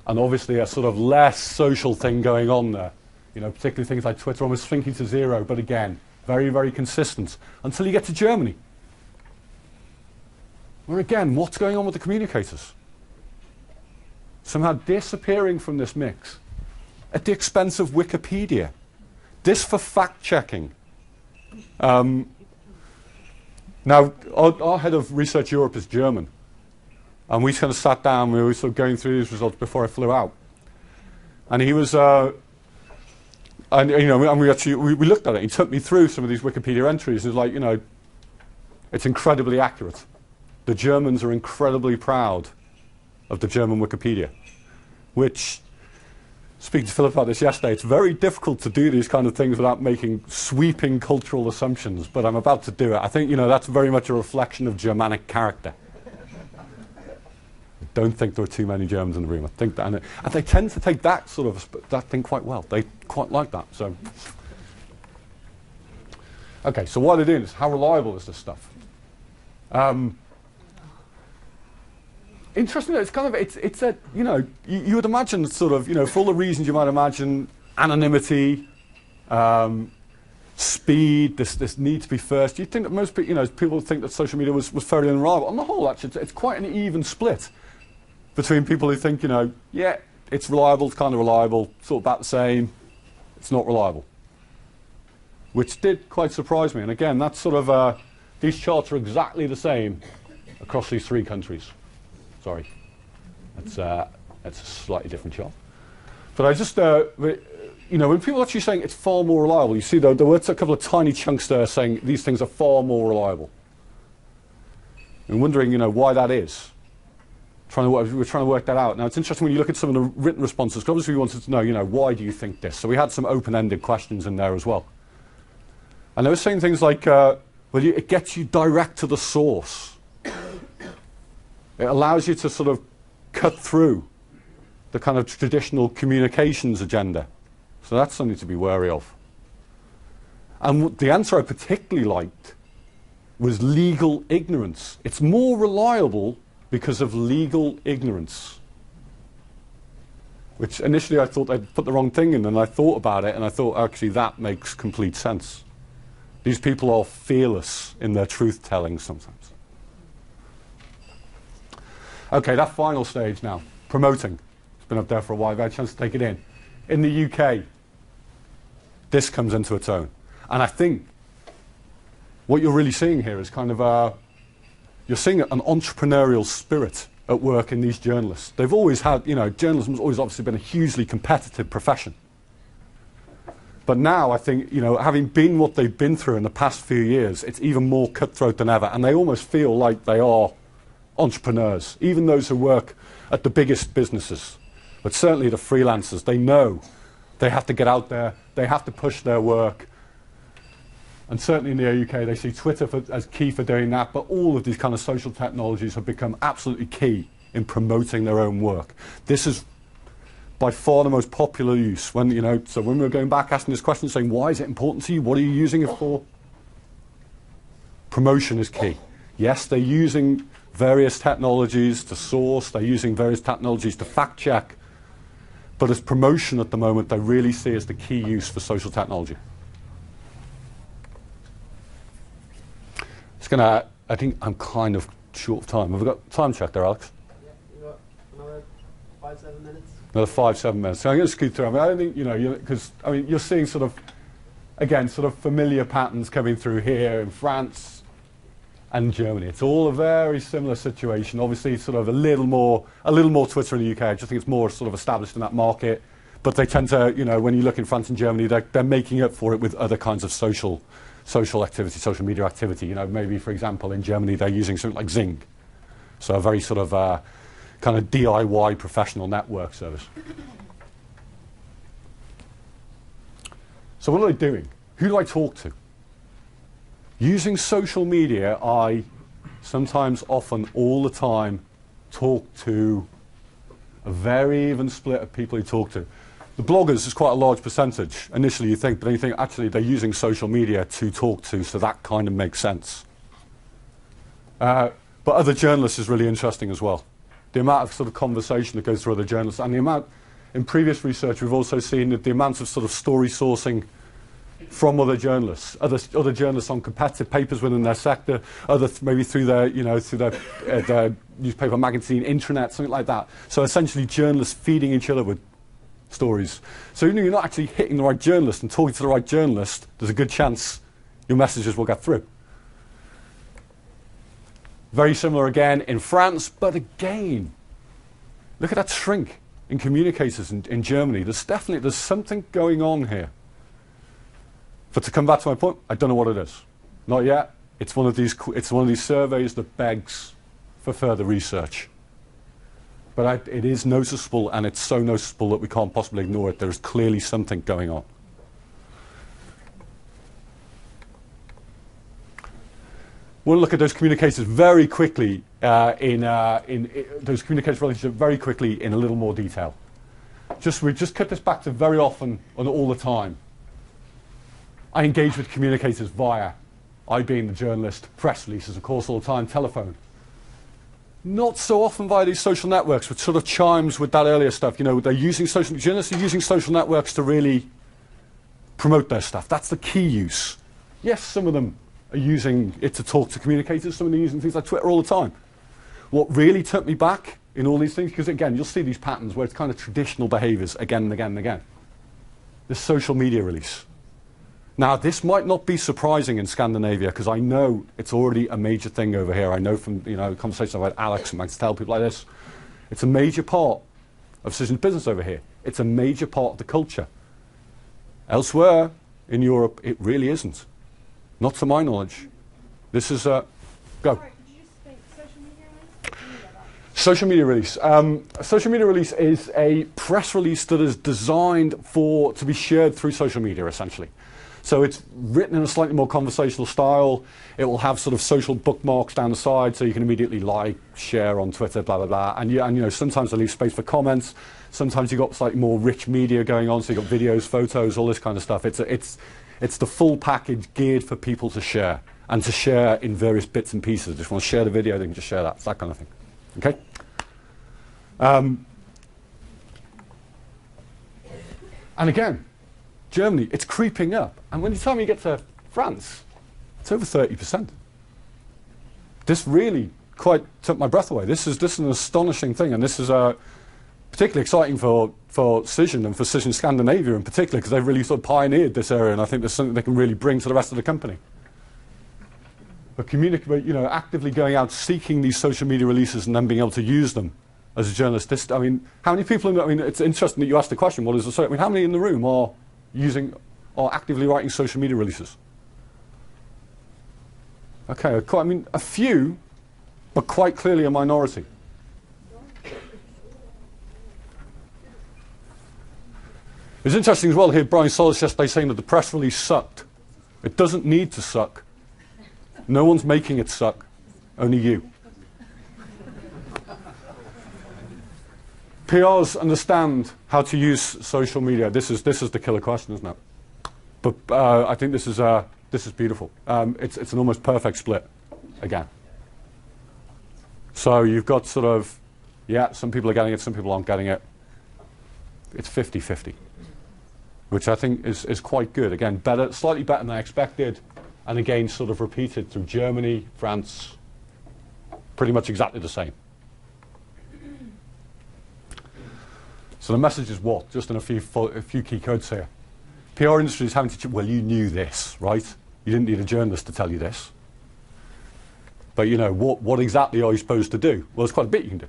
and obviously a sort of less social thing going on there. You know, particularly things like Twitter almost shrinking to zero, but again, very, very consistent until you get to Germany, where again, what's going on with the communicators? Somehow disappearing from this mix at the expense of Wikipedia. This for fact-checking. Now, our head of Research Europe is German. And we kind of sat down, we were sort of going through these results before I flew out. And he was, and you know, and we looked at it. He took me through some of these Wikipedia entries. He was like, you know, it's incredibly accurate. The Germans are incredibly proud of the German Wikipedia, which, speaking to Philip about this yesterday, it's very difficult to do these kind of things without making sweeping cultural assumptions, but I'm about to do it. I think, you know, that's very much a reflection of Germanic character. I don't think there are too many Germans in the room. I think that, and they tend to take that sort of that thing quite well. They quite like that. So, okay. So what are they doing? How reliable is this stuff? Interestingly, it's kind of it's a, you know, you would imagine sort of, you know, for all the reasons you might imagine, anonymity, speed, this need to be first. You think that most people, you know, people think that social media was fairly unreliable. On the whole, actually, it's quite an even split between people who think, you know, yeah, it's reliable, it's kind of reliable, sort of about the same, it's not reliable, which did quite surprise me. And again, that's sort of these charts are exactly the same across these three countries. Sorry, that's a slightly different chart. But I just, you know, when people are actually saying it's far more reliable, you see there were a couple of tiny chunks there saying these things are far more reliable. I'm wondering, you know, why that is. We're trying to work that out. Now, it's interesting when you look at some of the written responses, because obviously we wanted to know, you know, why do you think this? So we had some open-ended questions in there as well. And they were saying things like, well, it gets you direct to the source. It allows you to sort of cut through the kind of traditional communications agenda. So that's something to be wary of. And the answer I particularly liked was legal ignorance. It's more reliable because of legal ignorance. Which initially I thought I'd put the wrong thing in, and I thought about it, and I thought actually that makes complete sense. These people are fearless in their truth-telling sometimes. Okay, that final stage now, promoting. It's been up there for a while, I've had a chance to take it in. In the UK, this comes into its own. And I think what you're really seeing here is kind of you're seeing an entrepreneurial spirit at work in these journalists. They've always had, you know, journalism's always obviously been a hugely competitive profession. But now I think, you know, having been what they've been through in the past few years, it's even more cutthroat than ever. And they almost feel like they are entrepreneurs, even those who work at the biggest businesses. But certainly the freelancers, they know they have to get out there, they have to push their work. And certainly in the UK, they see Twitter as key for doing that, but all of these kind of social technologies have become absolutely key in promoting their own work. This is by far the most popular use. When, you know, so when we were going back asking this question, saying, why is it important to you? What are you using it for? Promotion is key. Yes, they're using various technologies to source, they're using various technologies to fact check, but as promotion at the moment, they really see as the key use for social technology. I think I'm kind of short of time. Have we got time check there, Alex? Yeah, you've got another 5-7 minutes. Another 5-7 minutes. So I'm going to scoot through. I mean, I don't think, you know, because I mean, you're seeing sort of, again, sort of familiar patterns coming through here in France and Germany. It's all a very similar situation. Obviously, sort of a little more Twitter in the UK. I just think it's more sort of established in that market. But they tend to, you know, when you look in France and Germany, they're making up for it with other kinds of social activity, social media activity. You know, maybe, for example, in Germany, they're using something like Zing. So a very sort of kind of DIY professional network service. So what are they doing? Who do I talk to? Using social media, I sometimes, often, all the time, talk to a very even split of people you talk to. The bloggers is quite a large percentage. Initially you think, but then you think actually they're using social media to talk to, so that kind of makes sense. But other journalists is really interesting as well. the amount of sort of conversation that goes through other journalists, and the amount, in previous research, we've also seen that the amount of sort of story sourcing from other journalists, other journalists on competitive papers within their sector, maybe through their, their newspaper, magazine, intranet, something like that. So essentially journalists feeding each other with stories. So even if you're not actually hitting the right journalist and talking to the right journalist, there's a good chance your messages will get through. Very similar again in France, but again, look at that shrink in communicators in Germany. There's something going on here. But to come back to my point, I don't know what it is. Not yet. It's one of these surveys that begs for further research. But it is noticeable, and it's so noticeable that we can't possibly ignore it. There is clearly something going on. We'll look at those communicators very quickly those communicator relationships very quickly in a little more detail. We just cut this back to very often and all the time. I engage with communicators via, I being the journalist, press releases, of course, all the time, telephone. Not so often via these social networks, which sort of chimes with that earlier stuff. They're using journalists are using social networks to really promote their stuff. That's the key use. Yes, some of them are using it to talk to communicators. Some of them are using things like Twitter all the time. What really took me back in all these things, because again, you'll see these patterns where it's kind of traditional behaviours again and again and again. The social media release. Now, this might not be surprising in Scandinavia, because I know it's already a major thing over here. I know from conversations I've had Alex and Max tell people like this. It's a major part of Cision's business over here. It's a major part of the culture. Elsewhere in Europe, it really isn't. Not to my knowledge. This is go. Sorry, could you just think social media release? What do you mean by that? Social media release. A social media release is a press release that is designed to be shared through social media, essentially. So it's written in a slightly more conversational style. It will have sort of social bookmarks down the side, so you can immediately like, share on Twitter, blah blah blah. And sometimes they leave space for comments. Sometimes you've got slightly more rich media going on, so you've got videos, photos, all this kind of stuff. It's the full package geared for people to share, and to share in various bits and pieces. If you want to share the video, they can just share that. It's that kind of thing. Okay. And again, Germany, it's creeping up. And when the time you get to France, it's over 30%. This really quite took my breath away. This is an astonishing thing, and this is particularly exciting for Cision and for Cision Scandinavia in particular, because they've really sort of pioneered this area, and I think there's something they can really bring to the rest of the company. But actively going out, seeking these social media releases, and then being able to use them as a journalist. How many people it's interesting that you asked the question, what is the how many in the room are actively writing social media releases? Okay, a few, but quite clearly a minority. It's interesting as well here, Brian Solis yesterday saying that the press release sucked. It doesn't need to suck. No one's making it suck, only you. PRs understand how to use social media. This is the killer question, isn't it? But I think this is beautiful. It's an almost perfect split, again. So you've got sort of, some people are getting it, some people aren't getting it. It's 50-50, which I think is quite good. Again, slightly better than I expected, and again, sort of repeated through Germany, France, pretty much exactly the same. So the message is what? Just in a few key codes here. PR industry is having to, well, you knew this, right? You didn't need a journalist to tell you this. But what exactly are you supposed to do? Well, there's quite a bit you can do.